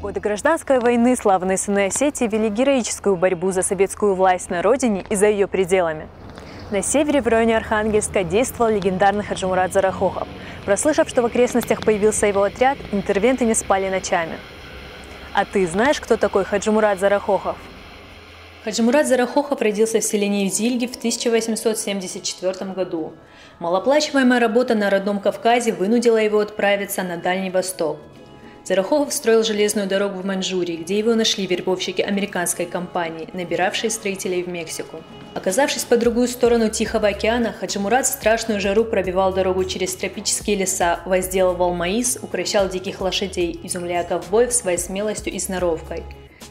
В годы гражданской войны славные сыны Осетии вели героическую борьбу за советскую власть на родине и за ее пределами. На севере, в районе Архангельска, действовал легендарный Хаджимурат Зарахохов. Прослышав, что в окрестностях появился его отряд, интервенты не спали ночами. А ты знаешь, кто такой Хаджимурат Зарахохов? Хаджимурат Зарахохов родился в селении Зильги в 1874 году. Малооплачиваемая работа на родном Кавказе вынудила его отправиться на Дальний Восток. Зарахохов строил железную дорогу в Маньчжурии, где его нашли вербовщики американской компании, набиравшие строителей в Мексику. Оказавшись по другую сторону Тихого океана, Хаджимурат в страшную жару пробивал дорогу через тропические леса, возделывал маис, укрощал диких лошадей, изумляя ковбоев своей смелостью и сноровкой.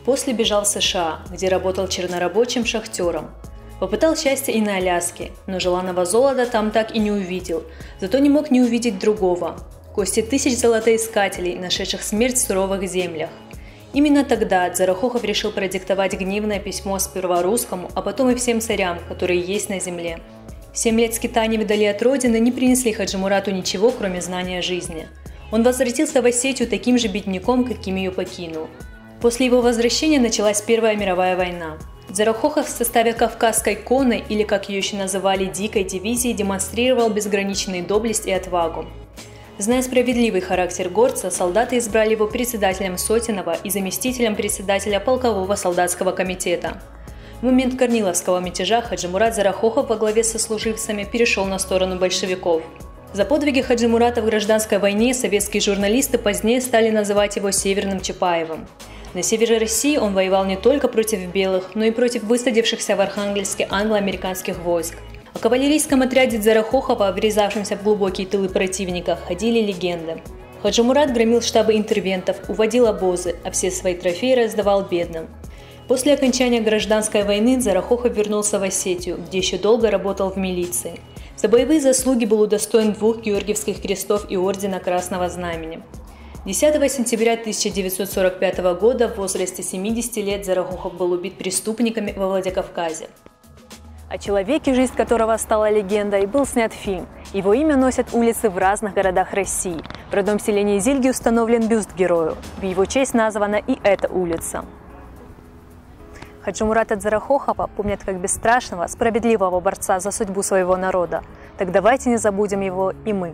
После бежал в США, где работал чернорабочим шахтером. Попытал счастья и на Аляске, но желанного золота там так и не увидел, зато не мог не увидеть другого – кости тысяч золотоискателей, нашедших смерть в суровых землях. Именно тогда Зарахохов решил продиктовать гневное письмо сперва русскому, а потом и всем царям, которые есть на земле. 7 лет скитаний вдали от родины не принесли Хаджимурату ничего, кроме знания жизни. Он возвратился в Осетию таким же бедняком, каким ее покинул. После его возвращения началась Первая мировая война. Зарахохов в составе Кавказской конной, или как ее еще называли, Дикой дивизии, демонстрировал безграничную доблесть и отвагу. Зная справедливый характер горца, солдаты избрали его председателем Сотенного и заместителем председателя полкового солдатского комитета. В момент Корниловского мятежа Хаджимурат Зарахохов во главе со служивцами перешел на сторону большевиков. За подвиги Хаджимурата в гражданской войне советские журналисты позднее стали называть его Северным Чапаевым. На севере России он воевал не только против белых, но и против высадившихся в Архангельске англо-американских войск. О кавалерийском отряде Зарахохова, врезавшемся в глубокие тылы противника, ходили легенды. Хаджимурат громил штабы интервентов, уводил обозы, а все свои трофеи раздавал бедным. После окончания гражданской войны Зарахохов вернулся в Осетию, где еще долго работал в милиции. За боевые заслуги был удостоен 2 Георгиевских крестов и ордена Красного Знамени. 10 сентября 1945 года в возрасте 70 лет Зарахохов был убит преступниками во Владикавказе. О человеке, жизнь которого стала легендой, был снят фильм. Его имя носят улицы в разных городах России. В родном селении Зильги установлен бюст герою. В его честь названа и эта улица. Хаджимурата Зарахохова помнят как бесстрашного, справедливого борца за судьбу своего народа. Так давайте не забудем его и мы.